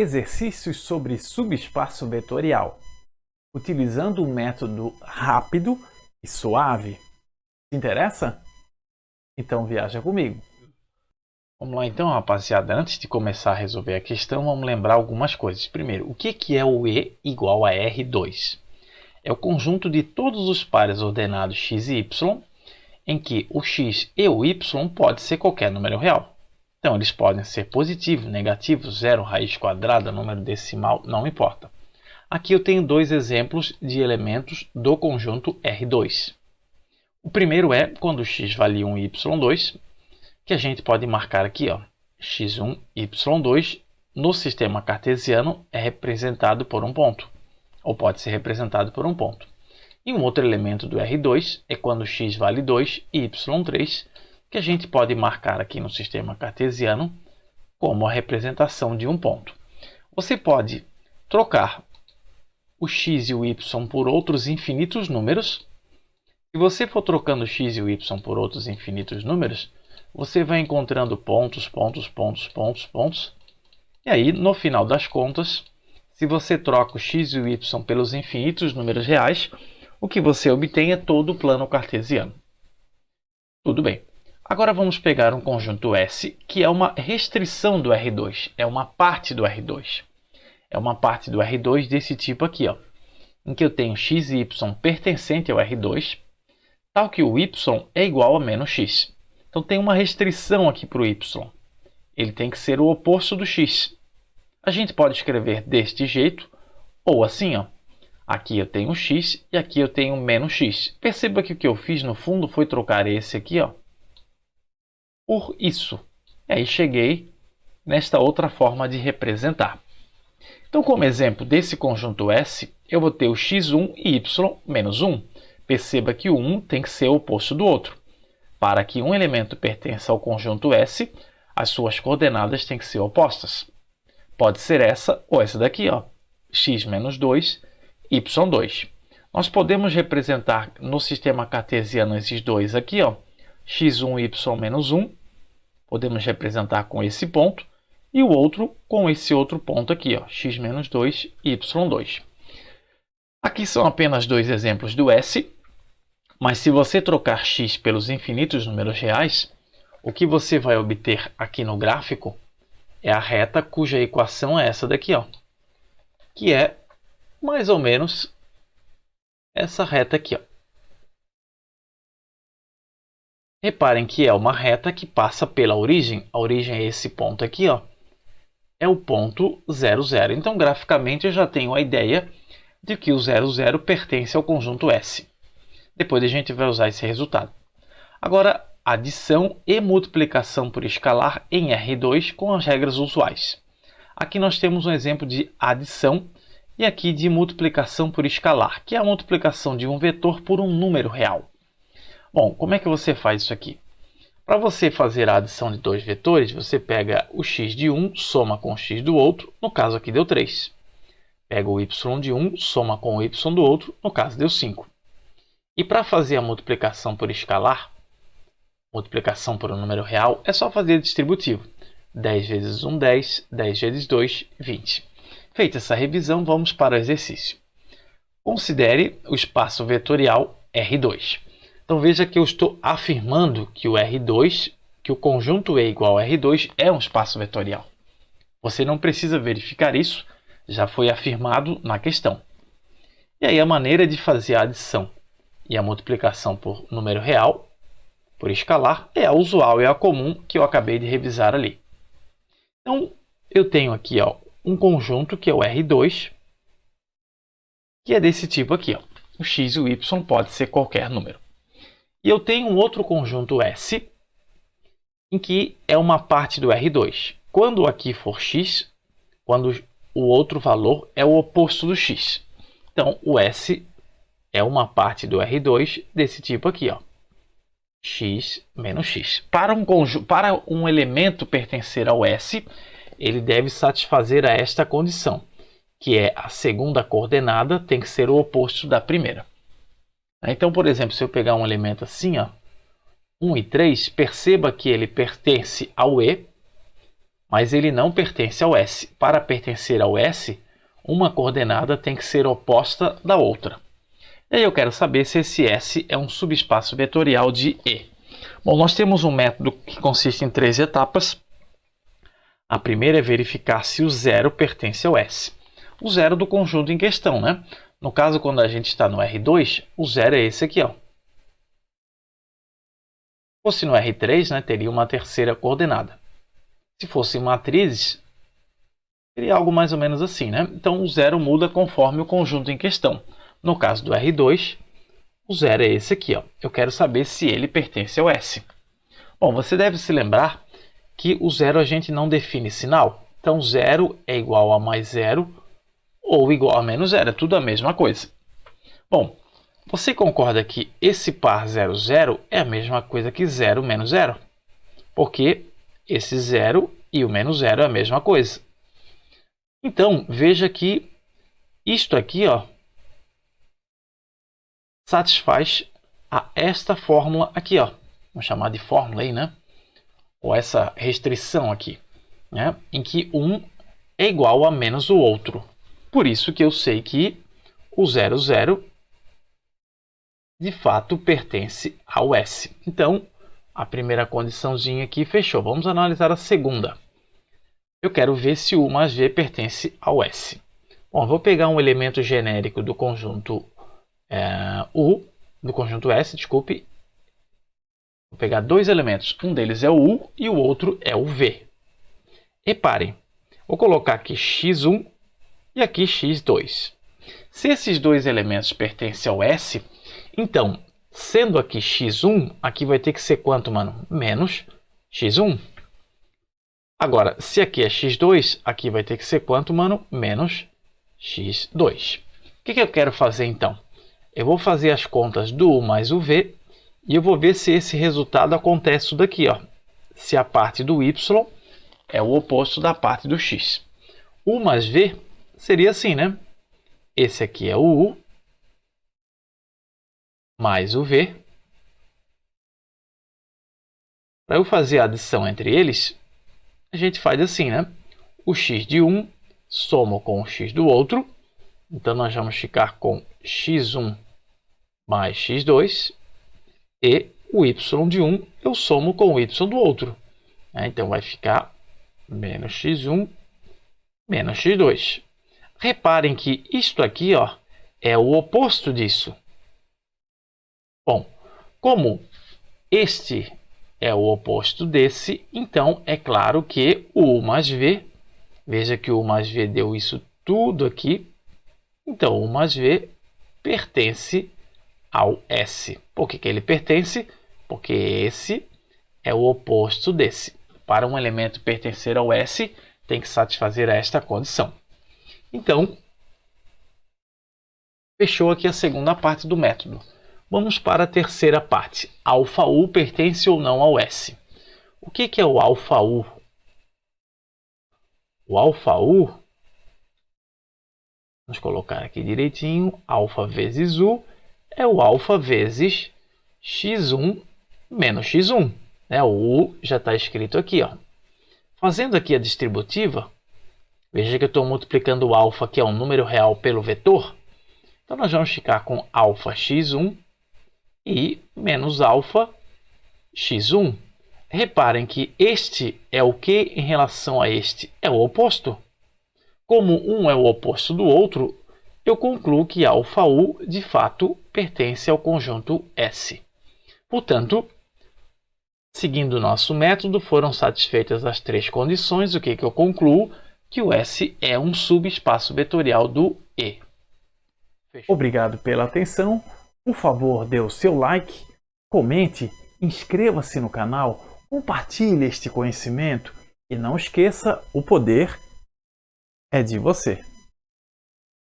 Exercícios sobre subespaço vetorial, utilizando o método rápido e suave. Te interessa? Então viaja comigo. Vamos lá então, rapaziada. Antes de começar a resolver a questão, vamos lembrar algumas coisas. Primeiro, o que é o E igual a R2? É o conjunto de todos os pares ordenados x e y, em que o x e o y pode ser qualquer número real. Então, eles podem ser positivo, negativo, zero, raiz quadrada, número decimal, não importa. Aqui eu tenho dois exemplos de elementos do conjunto R2. O primeiro é quando x vale 1 e y2, que a gente pode marcar aqui, ó, x1, y2, no sistema cartesiano é representado por um ponto, ou pode ser representado por um ponto. E um outro elemento do R2 é quando x vale 2 e y3, que a gente pode marcar aqui no sistema cartesiano como a representação de um ponto. Você pode trocar o x e o y por outros infinitos números. Se você for trocando o x e o y por outros infinitos números, você vai encontrando pontos. E aí, no final das contas, se você troca o x e o y pelos infinitos números reais, o que você obtém é todo o plano cartesiano. Tudo bem. Agora vamos pegar um conjunto S, que é uma restrição do R2, é uma parte do R2. É uma parte do R2 desse tipo aqui, ó, em que eu tenho x e y pertencente ao R2, tal que o y é igual a menos x. Então tem uma restrição aqui para o y. Ele tem que ser o oposto do x. A gente pode escrever deste jeito, ou assim, ó. Aqui eu tenho x e aqui eu tenho menos x. Perceba que o que eu fiz no fundo foi trocar esse aqui, ó, por isso. E aí cheguei nesta outra forma de representar. Então, como exemplo desse conjunto S, eu vou ter o x1 e y menos 1. Perceba que o 1 tem que ser o oposto do outro. Para que um elemento pertença ao conjunto S, as suas coordenadas têm que ser opostas. Pode ser essa ou essa daqui, ó, x menos 2, y2. Nós podemos representar no sistema cartesiano esses dois aqui, ó, x1 e y menos 1. Podemos representar com esse ponto e o outro com esse outro ponto aqui, ó, x menos 2, y2. Aqui são apenas dois exemplos do S, mas se você trocar x pelos infinitos números reais, o que você vai obter aqui no gráfico é a reta cuja equação é essa daqui, ó, que é mais ou menos essa reta aqui, ó. Reparem que é uma reta que passa pela origem. A origem é esse ponto aqui, ó. É o ponto 0, 0. Então, graficamente, eu já tenho a ideia de que o 0, 0 pertence ao conjunto S. Depois a gente vai usar esse resultado. Agora, adição e multiplicação por escalar em R2 com as regras usuais. Aqui nós temos um exemplo de adição e aqui de multiplicação por escalar, que é a multiplicação de um vetor por um número real. Bom, como é que você faz isso aqui? Para você fazer a adição de dois vetores, você pega o x de um, soma com o x do outro, no caso aqui deu 3. Pega o y de um, soma com o y do outro, no caso deu 5. E para fazer a multiplicação por escalar, multiplicação por um número real, é só fazer distributivo. 10 vezes 1, 10, 10 vezes 2, 20. Feita essa revisão, vamos para o exercício. Considere o espaço vetorial R2. Então veja que eu estou afirmando que o R2, que o conjunto E igual a R2 é um espaço vetorial. Você não precisa verificar isso, já foi afirmado na questão. E aí a maneira de fazer a adição e a multiplicação por número real, por escalar, é a usual, é a comum que eu acabei de revisar ali. Então eu tenho aqui, ó, um conjunto que é o R2, que é desse tipo aqui, ó. O x e o y pode ser qualquer número. E eu tenho um outro conjunto S, em que é uma parte do R2. Quando aqui for x, quando o outro valor é o oposto do x. Então, o S é uma parte do R2 desse tipo aqui, ó, x menos x. Para um elemento pertencer ao S, ele deve satisfazer a esta condição, que é a segunda coordenada tem que ser o oposto da primeira. Então, por exemplo, se eu pegar um elemento assim, ó, 1 e 3, perceba que ele pertence ao E, mas ele não pertence ao S. Para pertencer ao S, uma coordenada tem que ser oposta da outra. E aí eu quero saber se esse S é um subespaço vetorial de E. Bom, nós temos um método que consiste em 3 etapas. A primeira é verificar se o zero pertence ao S. O zero do conjunto em questão, né? No caso, quando a gente está no R2, o zero é esse aqui, ó. Se fosse no R3, né, teria uma terceira coordenada. Se fosse em matrizes, seria algo mais ou menos assim, né? Então, o zero muda conforme o conjunto em questão. No caso do R2, o zero é esse aqui, ó. Eu quero saber se ele pertence ao S. Bom, você deve se lembrar que o zero a gente não define sinal. Então, zero é igual a mais zero ou igual a menos zero. É tudo a mesma coisa. Bom, você concorda que esse par 0, 0 é a mesma coisa que 0 menos 0? Porque esse 0 e o menos 0 é a mesma coisa. Então, veja que isto aqui, ó, satisfaz a esta fórmula aqui, ó. Vamos chamar de fórmula aí, né? Ou essa restrição aqui, né? Em que um é igual a menos o outro. Por isso que eu sei que o 0, 0 de fato pertence ao S. Então, a primeira condiçãozinha aqui fechou. Vamos analisar a segunda. Eu quero ver se U mais V pertence ao S. Bom, eu vou pegar um elemento genérico do conjunto do conjunto S, desculpe. Vou pegar dois elementos. Um deles é o U e o outro é o V. Reparem, vou colocar aqui x1 e aqui x2. Se esses dois elementos pertencem ao S, então, sendo aqui x1, aqui vai ter que ser quanto, mano? Menos x1. Agora, se aqui é x2, aqui vai ter que ser quanto, mano? Menos x2. O que eu quero fazer, então? Eu vou fazer as contas do U mais o V e eu vou ver se esse resultado acontece isso daqui, ó. Se a parte do Y é o oposto da parte do X. U mais V seria assim, né? Esse aqui é o U mais o V. Para eu fazer a adição entre eles, a gente faz assim, né? O x de um soma com o x do outro. Então, nós vamos ficar com x1 mais x2. E o y de um eu somo com o y do outro. Então, vai ficar menos x1 menos x2. Reparem que isto aqui, ó, é o oposto disso. Bom, como este é o oposto desse, então é claro que o U mais V, veja que o U mais V deu isso tudo aqui, então o U mais V pertence ao S. Por que ele pertence? Porque esse é o oposto desse. Para um elemento pertencer ao S, tem que satisfazer esta condição. Então, fechou aqui a segunda parte do método. Vamos para a terceira parte. Alfa-U pertence ou não ao S? O que é o alfa-U? O alfa-U, vamos colocar aqui direitinho, alfa vezes U é o alfa vezes x1 menos x1. O U já está escrito aqui, ó. Fazendo aqui a distributiva, veja que eu estou multiplicando o alfa, que é um número real, pelo vetor. Então, nós vamos ficar com alfa x1 e menos alfa x1. Reparem que este é o que em relação a este? É o oposto. Como um é o oposto do outro, eu concluo que alfa-U, de fato, pertence ao conjunto S. Portanto, seguindo o nosso método, foram satisfeitas as três condições. O que eu concluo? Que o S é um subespaço vetorial do E. Fechou. Obrigado pela atenção. Por favor, dê o seu like, comente, inscreva-se no canal, compartilhe este conhecimento e não esqueça, o poder é de você.